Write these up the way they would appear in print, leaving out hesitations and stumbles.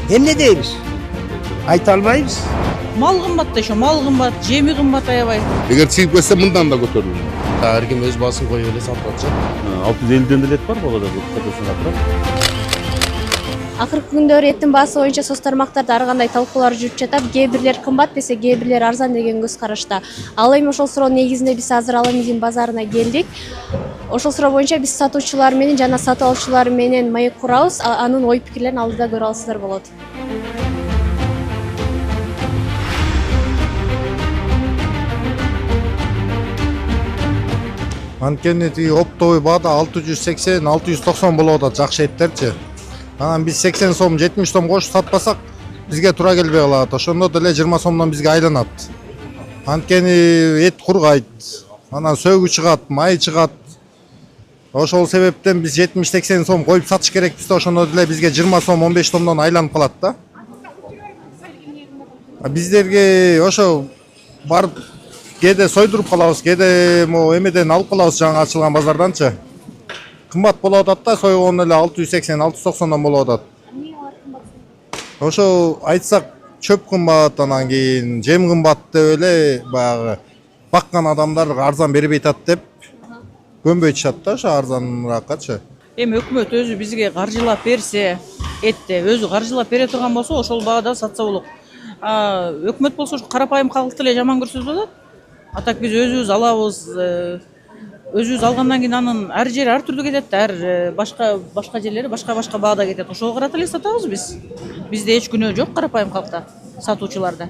Эмне дейбиз? Айта албайбыз. Мал кымбат да мал кымбат, жеми кымбат аябай. Эгер чыгып кетсе мындан да көтөрүлür. Ар ким өз баасын коюп эле сатып атышат. 650 делет бар болгода бул катасына. Акыркы күндөрү эттин баасы боюнча соц тармактарда ар кандай талкуулар жүрүп жатат. Кээ бирлер кымбат десе, кээ бирлер арзан деген көз карашта. Ал эми ошол суроонун негизинде биз азыр Аламедин базарына келдик. Ошол суроо боюнча биз сатуучулар менен жана сатып алуучулар менен маек курабыз. Анын ой пикирлерин алдыда көрө алсыздар болот. Анткени тиги оптовый баада 680-690 болуп атат жакшы эттерчи. Анан биз 80 сом, 70 сом кошуп сатпасак бизге туура келбей калат. Ошондо деле 20 сомдон бизге айланат. Анткени эт кургайт, анан сөөгү чыгат, май чыгат. Ошол себептен биз 70-80 сом коюп сатыш керекпиз да, ошондо деле бизге 20 сом, 15 сомдон айланып калат да. Биздерге ошо барып кээде сойдуруп калабыз, кээде эмеден алып калабыз, жаңы ачылган базарданчы. Кымбат болуп атат да, сойгон эле 680-690 болуп атат. Ошо айтсак чөп кымбат, анан кийин жем кымбат деп эле баягы баккан адамдар арзан бербей атат деп көнбөй чыгат да, ошо арзаныракчы. Эми өкмөт өзү бизге каржылап берсе, этти өзү каржылап бере турган болсо, ошол баада сатса болот. Өкмөт болсо карапайым калкты эле жаман көрсөтүп атат. Атак биз өзүбүз алабыз, өзүбүз алгандан кийин анын ар жери ар түрдүү кетет да, ар башка жерлери башка баада кетет. Ошого карата эле сатабыз биз. Бизде эч күнөө жок карапайым калкта, сатуучуларда.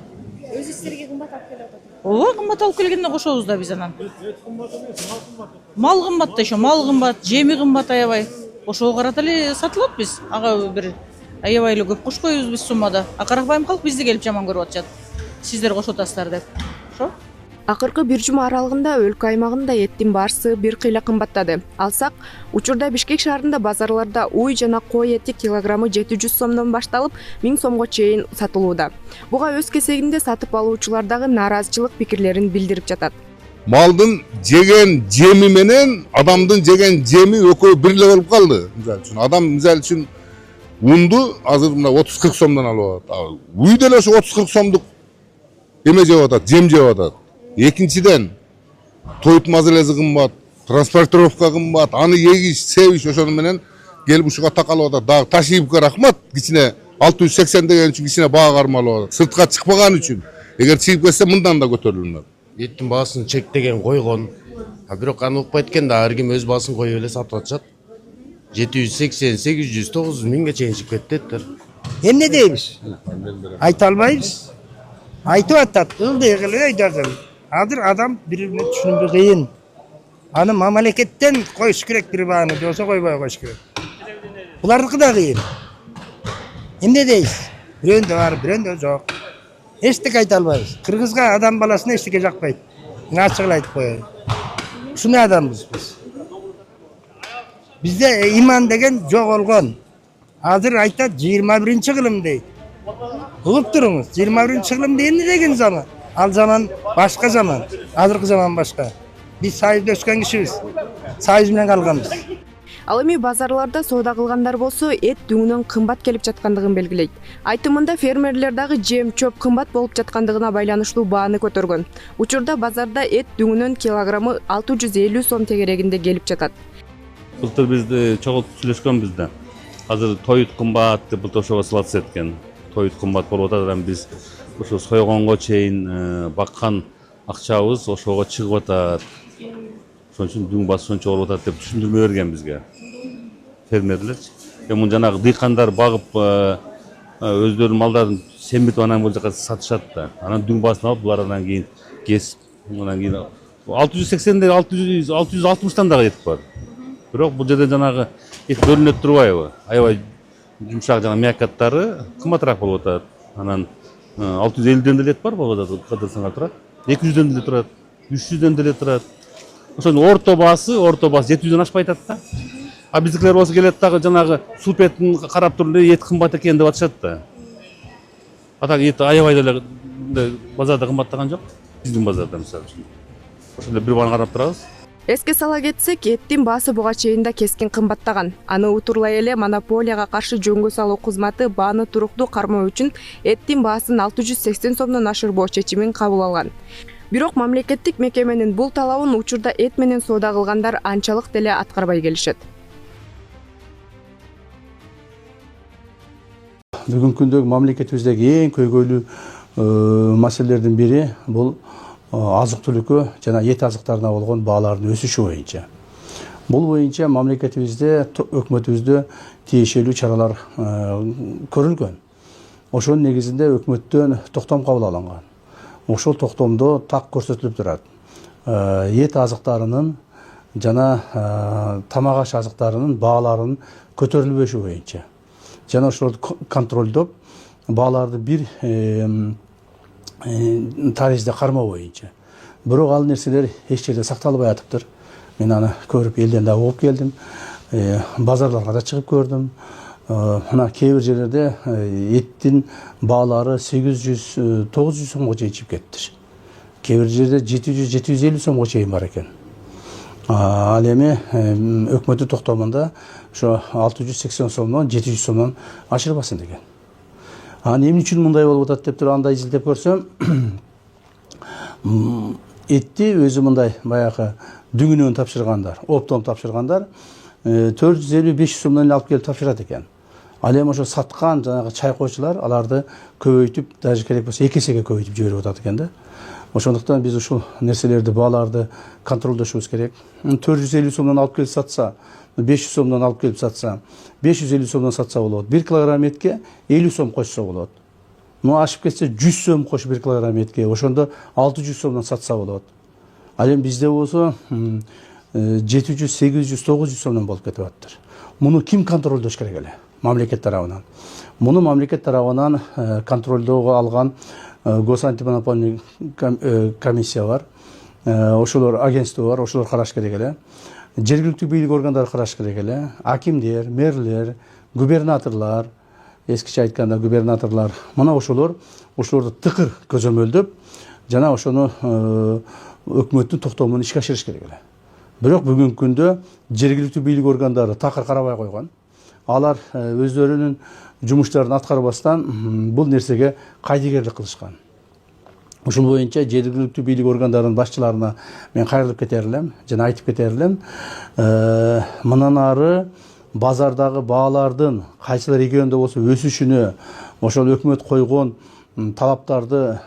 Өз истерге кымбат алып келип атат. Ооба, кымбат алып келгенде кошобуз да биз анан. Мал кымбат да мал кымбат, жеми кымбат аябай. Ошого карата эле сатылат биз. Ага бир аябай эле көп кошпойбуз биз суммада. Карапайым калк бизди келип жаман көрүп атышат. Сиздер кошуп атасыздар деп. Ошо. Акыркы бир жума аралыгында өлкө аймагында эттин баарысы бир кыйла кымбаттады. Алсак, учурда Бишкек шаарында базарларда уй жана кой эти килограммы 700 сомдон башталып 1000 сомго чейин сатылууда. Буга өз кезегинде сатып алуучулар дагы нааразычылык пикирлерин билдирип жатат. Малдын жеген жеми менен адамдын жеген жеми экөө бир эле болуп калды. Мисалы үчүн адам мисалы үчүн унду азыр мына 30-40 сомдон алып атат. Уй деле ошо 30-40 сомдук эме жеп атат, жем жеп атат. Экинчиден тоют мазелеси кымбат, транспортировка кымбат, аны егиш, себиш ошону менен келип ушуга такалып атат. Дагы Ташиевке рахмат, кичине 680 деген үчүн кичине баа кармалып атат. Сыртка чыкпаган үчүн. Эгер чыгып кетсе мындан да көтөрүлүнөт. Эттин баасын чектеген койгон. Бирок аны укпайт экен да, ар ким өз баасын коюп эле сатып атышат. 780, 800, 900 миңге чейин чыгып кетти эттер. Эмне дейбиз? Айта албайбыз. Айтып атат, ылдый кылып айтат. Азыр адам бири-бирине түшүнүү кыйын. Аны мамлекеттен коюш керек бир бааны, болсо койбой коюш керек. Булардыкы да кыйын. Эмне дейсиз? Бирөөндө бар, бирөөндө жок. Эчтеке айта албайбыз. Кыргызга адам баласына эчтеке жакпайт. Ачык эле айтып коеюн. Ушундай адамбыз биз. Бизде иман деген жоголгон. Азыр айтат 21-кылым дейт. Угуп туруңуз, 21-кылым эмне деген заман? Ал заман башка заман, азыркы заман башка. Биз сайызда өскөн кишибиз. Сайыз менен калганбыз. Ал эми базарларда соода кылгандар болсо эт дүңүнөн кымбат келип жаткандыгын белгилейт. Айтымында фермерлер дагы жем чөп кымбат болуп жаткандыгына байланыштуу бааны көтөргөн. Учурда базарда эт дүңүнөн килограммы 650 сом тегерегинде келип жатат. Былтыр бизди чогултуп сүйлөшкөнбүз да. Азыр тоют кымбат деп былтыр ошого салат эткен. Тоют кымбат болуп атат, анан биз ошо сойгонго чейин баккан акчабыз ошого чыгып атат. Ошон үчүн дүң баасы сончо болуп атат деп түшүндүрмө берген бизге фермерлерчи. Эми жанагы дыйкандар багып өздөрүнүн малдарын семиртип анан бул жака сатышат да. Анан дүң баасын алып булар анан кийин кесип, анан кийин 680ден 660тан дагы эт бар. Бирок бул жерде жанагы эт бөлүнөт турбайбы? Аябай жумшак жана мякаттары кымбатыраак болуп атат. Анан 650ден деле эт бар болгода кадырсаңга турат. 200ден деле турат, 300ден деле турат. Ошонун орто баасы 700ден ашпай атат да. А биздикилер болсо келет дагы жанагы суп этин карап туруп эт кымбат экен деп атышат да. Атак эт аябай деле базарда кымбаттаган жок. Биздин базарда мисалы үчүн. Ошондо бир бааны карап турабыз. Эске сала кетсек, эттин баасы буга чейин да кескин кымбаттаган. Аны утурлай эле монополияга каршы жөнгө салуу кызматы бааны туруктуу кармоо үчүн эттин баасын 680 сомдон ашырбоо чечимин кабыл алган. Бирок мамлекеттик мекеменин бул талабын учурда эт менен соода кылгандар анчалык деле аткарбай келишет. Бүгүнкү күндөгү мамлекетибиздеги эң көйгөйлүү маселелердин бири бул азык-түлүккө жана эт азыктарына болгон баалардын өсүшү боюнча. Бул боюнча мамлекетибизде, өкмөтүбүздө тиешелүү чаралар көрүлгөн. Ошонун негизинде өкмөттөн токтом кабыл алынган. Ошол токтомдо так көрсөтүлүп турат. Эт азыктарынын жана тамак аш азыктарынын бааларынын көтөрүлбөшү боюнча. Жана ошолорду контролдоп, бааларды бир таризде кармоо боюнча. Бирок ал нерселер эч жерде сакталбай атыптыр. Мен аны көрүп элден да угуп келдим. Базарларга да чыгып көрдүм. Мына кээ бир жерлерде эттин баалары 800-900 сомго чейин чыгып кетти. Кээ бир жерде 700-750 сомго чейин бар экен. Ал эми өкмөттүн токтомунда ошо 680 сомдон 700 сомдон ашырбасын деген. Эмне үчүн мындай болуп атат деп туруп андай изилдеп көрсөм, этти өзү мындай баягы дүңүнөн тапшыргандар, оптом тапшыргандар 450-500 сомдон алып келип тапшырат экен. Ал эми ошо саткан жанагы чайкоочулар аларды көбөйтүп, даже керек болсо 2 эсеге көбөйтүп жиберип атат экен да. Ошондуктан биз ушул нерселерди, бааларды контролдошубуз керек. 450 сомдон алып келип сатса, 500 сомдон алып келип сатса, 550 сомдон сатса болот. 1 килограмм этке 50 сом кошсо болот. Ашып кетсе 100 сом кош 1 килограмм этке. Ошондо 600 сомдон сатса болот. Ал эми бизде болсо 700, 800, 900 сомдон болуп кетип атыптыр. Муну ким контролдош керек эле? Мамлекет тарабынан. Муну мамлекет тарабынан контролдоого алган госантимонопольный комиссия бар. Ошолор агентство бар, ошолор караш керек эле. Жергиликтүү бийлик органдары караш керек эле. Акимдер, мэрлер, губернаторлар, эскиче айтканда губернаторлар, мына ошолорду тыкыр көзөмөлдөп, жана ошону өкмөттүн токтомун ишке ашырыш керек эле. Бирок бүгүнкү күндө жергиликтүү бийлик органдары такыр карабай койгон. Алар өздөрүнүн жумуштарын аткарбастан бул нерсеге кайдыгерлик кылышкан. Ушул боюнча жергиликтүү бийлик органдарынын башчыларына мен кайрылып кетер элем, жана айтып кетер элем. Мындан ары базардагы баалардын кайсылар эгеринде болсо өсүшүнө, ошол өкмөт койгон талаптарды,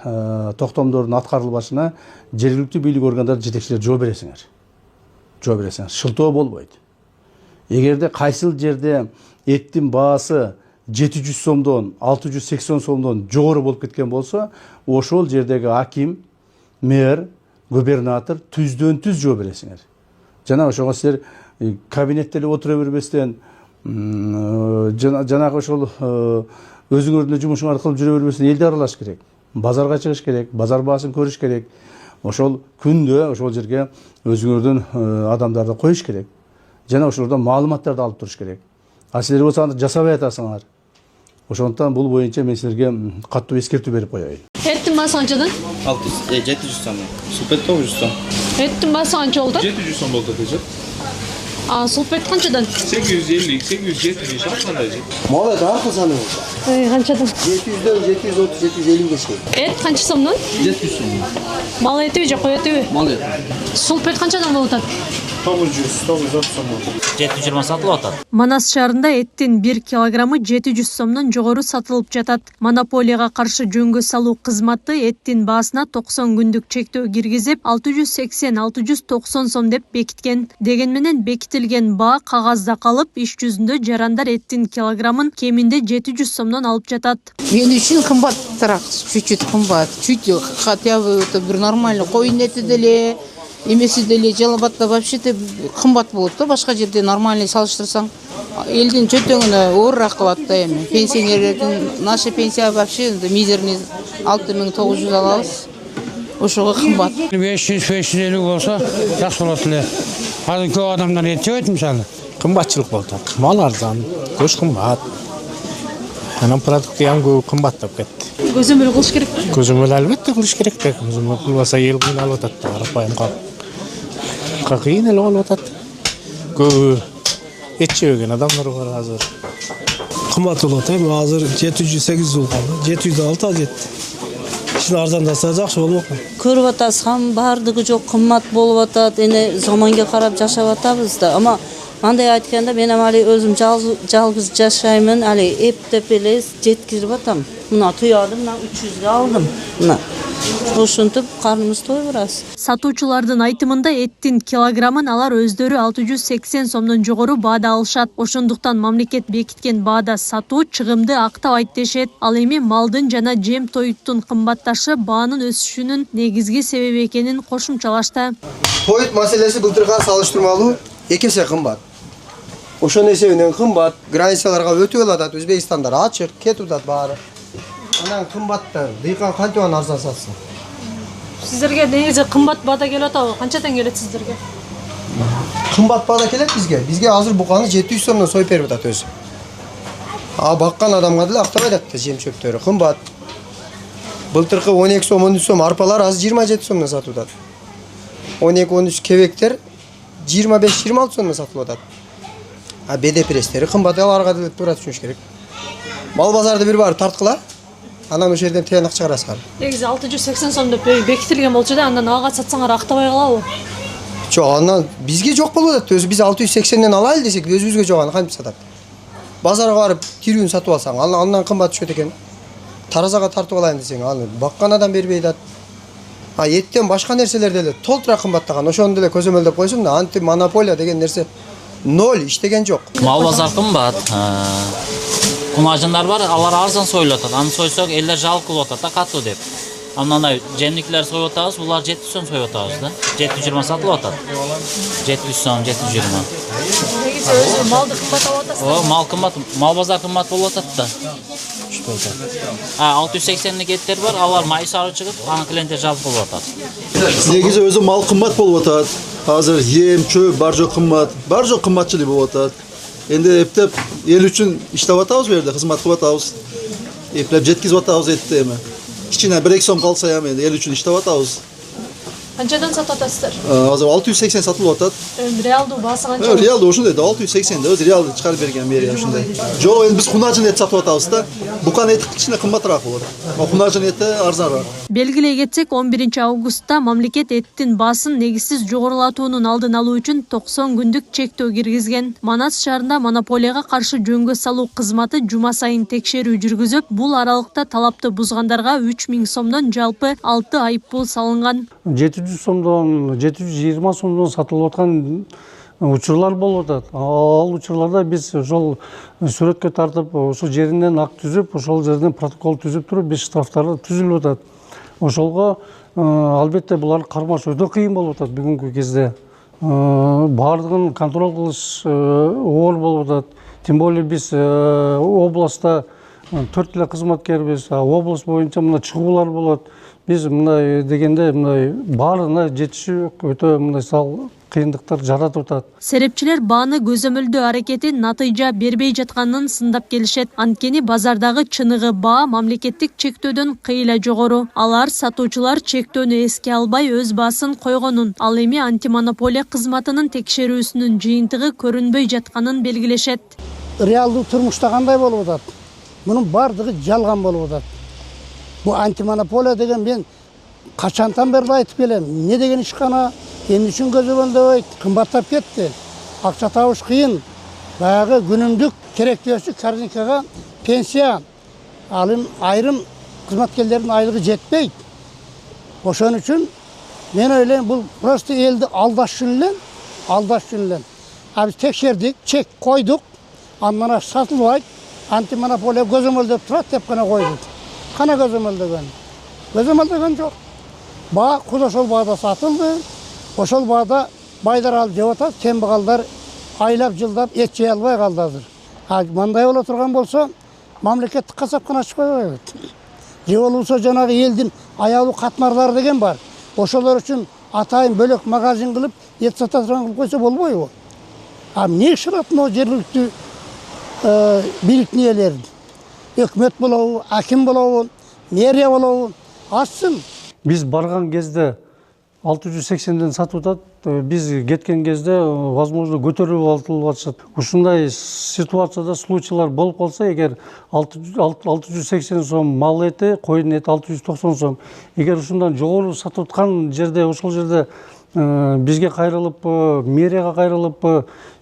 токтомдордун аткарылбашына жергиликтүү бийлик органдары жетекчилер жооп бересиңер. Жооп бересиңер. Шылтоо болбойт. Эгерде кайсыл жерде эттин баасы 700 сомдон, 680 сомдон жогору болуп кеткен болсо, ошол жердеги аким, мэр, губернатор түздөн-түз жооп бересиңер. Жана ошого силер кабинетте эле отура бербестен, жанагы ошол өзүңөрдүн жумушуңарды кылып жүрө бербестен элди аралаш керек. Базарга чыгыш керек, базар баасын көрүш керек. Ошол күндө ошол жерге өзүңөрдүн адамдарды коюш керек. Жана ошолордон маалыматтарды алып туруш керек. А силер болсо аны жасабай атасыңар. Ошондуктан бул боюнча мен силерге каттуу эскертүү берип коеюн. Эттин баасы канчадан? 700 сом. Сулпет 900 сом. Эттин баасы канча болду? 700 сом болду эже. Сулпет канчадан? 850, 870 кандай же? Мала аркы саны болду. Канчадан? 700дөн 730, 750 ге чейин. Эт канча сомдон? 700 сом. Мал этиби же кой этиби? Мал эти. Сулпет канчадан болуп атат? 900, 930 сом болду. 720 сатылып атат. Манас шаарында эттин 1 килограммы 700 сомдон жогору сатылып жатат. Монополияга каршы жөнгө салуу кызматы эттин баасына 90 күндүк чектөө киргизип, 680-690 сом деп бекиткен. Деген менен бекитилген баа кагазда калып, иш жүзүндө жарандар эттин килограммын кеминде 700 сомдон алып жатат. Мен үчүн кымбатыраак, чуть-чуть кымбат. Чуть хотя бы это бир нормально. Коюн эти деле, эмеси деле Жалалабадда вообще-то кымбат болот да, башка жерде нормально салыштырсаң. Элдин чөтөңүнө оорураак кылат да эми. Пенсионерлердин наша пенсия вообще мизерный 6900 алабыз. Ошого кымбат. 500-550 болсо жакшы болот эле. Азыр көп адамдар эт жебейт мисалы. Кымбатчылык болуп атат. Мал арзан, көч кымбат. Анан продукты ham көп кымбаттап кетти. Көзөмөл кылыш керек. Көзөмөл албетте кылыш керек да. Көзөмөл кылбаса эл кыйналып атат да, арапайым калып. Турмушка кыйын эле болуп атат. Көбү эт жебеген адамдар бар азыр. Кымбат болуп атат. Азыр 700-800 болгон. 706 ал жетти. Ишин арзандаса жакшы болмок. Көрүп атасыз, хам бардыгы жок, кымбат болуп атат. Эне заманга карап жашап атабыз да. Ама мындай айтканда мен али өзүм жалгыз жашаймын. Али эптеп эле жеткирип атам. Мына туядым, мына 300 алдым. Мына ошентип карныбыз тоюп барабыз. Сатуучулардын айтымында эттин килограммын алар өздөрү 680 сомдон жогору баада алышат. Ошондуктан мамлекет бекиткен баада сатуу чыгымды актабайт дешет. Ал эми малдын жана жем тоюттун кымбатташы баанын өсүшүнүн негизги себеби экенин кошумчалашты. Тоют маселеси былтырга салыштырмалуу 2 эсе кымбат. Ошонун эсебинен кымбат, границаларга өтүп атат, Өзбекстандар ачык, кетип атат баары. Анан кымбатта, дыйкан кантип арзан сатсын? Сиздерге негизи кымбат баада келип атабы? Канчадан келет сиздерге? Кымбат баада келет бизге. Бизге азыр буканы 700 сомдон союп берип атат өзү. Баккан адамга деле актабайт атты жем чөптөрү кымбат. Былтыркы 12 сом, 13 сом арпалар азыр 27 сомдон сатылып атат. 12-13 кебектер 25-26 сомдон сатылып атат. БД пресстери кымбат, аларга деле туура түшүнүш керек. Мал базарды бир бар тарткыла. Анан ошол жерден тыянак чыгарасыңар. Негизи 680 сом деп бекитилген болчу да, андан ага сатсаңар актабай калабы? Жок, андан бизге жок болуп атат. Өзү биз 680ден алайлы десек, өзүбүзгө жок, аны кантип сатат? Базарга барып тирүүн сатып алсаң, андан кымбат түшөт экен. Таразага тартып алайын десең, аны баккан адам бербей атат. Эттен башка нерселер деле толтура кымбаттаган. Ошону деле көзөмөлдөп койсун да, антимонополия деген нерсе ноль иштеген жок. Мал базар кымбат. Кунажындар бар, алар арзан союлуп атат. Аны сойсок элдер жалык болуп атат да, катуу деп. Анан жемниклер союп атабыз, булар 700 сом союп атабыз да. 720 сатылып атат. 700 сом, 720. Негизи өзү малды кымбат алып атасыздар. Мал кымбат, мал базар кымбат болуп атат да. 680 эттер бар, алар май сары чыгып, анын клиенттер жалык болуп атат. Негизи өзү мал кымбат болуп атат. Азыр ем, чөп, бар жок кымбат. Бар жок кымбатчылык болуп атат. Энди эптеп эл үчүн иштеп атабыз бу жерде, кызмат кылып атабыз. Эплеп жеткизип атабыз этти эми. Кичине 1-2 сом калса эми эл үчүн иштеп атабыз. Канчадан сатып атасыздар? Азыр 680 сатылып атат. Реалдуу баасы канча? Реалдуу ошондой да 680 да, өз реалды чыгарып берген бери ошондой. Жок, эми биз кунажын эт сатып атабыз да. Букан эти кичине кымбатыраак болот. Кунажын эти арзаныраак. Белгилей кетсек, 11 августта мамлекет эттин баасын негизсиз жогорулатуунун алдын алуу үчүн 90 күндүк чектөө киргизген. Манас шаарында монополияга каршы жөнгө салуу кызматы жума сайын текшерүү жүргүзүп, бул аралыкта талапты бузгандарга 3000 сомдон жалпы 6 айыппул салынган. 700 сомдон, 720 сомдон сатылып аткан учурлар болуп атат. Ал учурларда биз ошол сүрөткө тартып, ошол жеринен акт түзүп, ошол жерден протокол түзүп туруп, биз штрафтары түзүлүп атат. Ошолго албетте булар кармаш өтө кыйын болуп атат бүгүнкү кезде. Бардыгын контроль кылыш оор болуп атат. Тем более биз областта 4 эле кызматкербиз. Область боюнча мына чыгуулар болот. Биз мындай дегенде мындай баарына жетишүү өтө мындай сал кыйындыктар жаратып атат. Серепчилер бааны көзөмөлдөө аракети натыйжа бербей жатканын сындап келишет. Анткени базардагы чыныгы баа мамлекеттик чектөөдөн кыйла жогору. Алар сатуучулар чектөөнү эске албай өз баасын койгонун, ал эми антимонополия кызматынын текшерүүсүнүн жыйынтыгы көрүнбөй жатканын белгилешет. Реалдуу турмушта кандай болуп атат? Мунун бардыгы жалган болуп атат. Бу антимонополия деген мен качантан бери айтып келем. Эмне деген ишкана, эмне үчүн көзөмөлдөбөйт, кымбаттап кетти. Акча табыш кыйын. Баягы күнүмдүк керектөөсү карникага пенсия алым айрым кызматкерлердин айлыгы жетпейт. Ошон үчүн мен ойлойм бул просто элди алдаш үчүн эле. Биз текшердик, чек койдук, андан сатылбайт, антимонополия көзөмөлдөп турат деп гана койдук. Кана көзөмөлдөгөн жок. Баа куд ошол баада сатылды. Ошол баада байлар алып жеп атат, кембагалдар айлап жылдап эт жей албай калды азыр. Мындай боло турган болсо, мамлекеттик касапкана ачып койбойбуз. Же болбосо жанагы элдин аялуу катмарлары деген бар. Ошолор үчүн атайын бөлөк магазин кылып, эт сата турган кылып койсо болбойбу? Эмне ишарат мына жергиликтүү бийликтин ээлери? Өкмөт болобу, аким болобу, мэрия болобу, ачсын. Биз барган кезде 680'ден сатып атат. Биз кеткен кезде возможно көтөрүп алып атышат. Ушундай ситуацияда случайлар болуп калса, эгер 680 сом мал эти, койдун эти 690 сом. Эгер ушундан жогору сатып аткан жерде, ошол жерде бизге кайрылып, мэрияга кайрылып,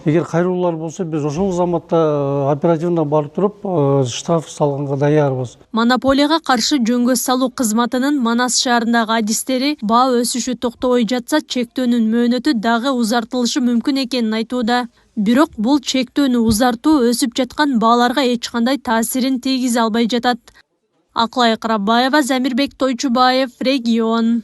эгер кайрылуулар болсо, биз ошол заматта оперативно барып туруп, штраф салганга даярбыз. Монополияга каршы жөнгө салуу кызматынын Манас шаарындагы адистери баа өсүшү токтобой жатса, чектөөнүн мөөнөтү дагы узартылышы мүмкүн экенин айтууда. Бирок бул чектөөнү узартуу өсүп жаткан бааларга эч кандай таасирин тийгизе албай жатат. Аклай Карабаева, Замирбек Тойчубаев, Регион.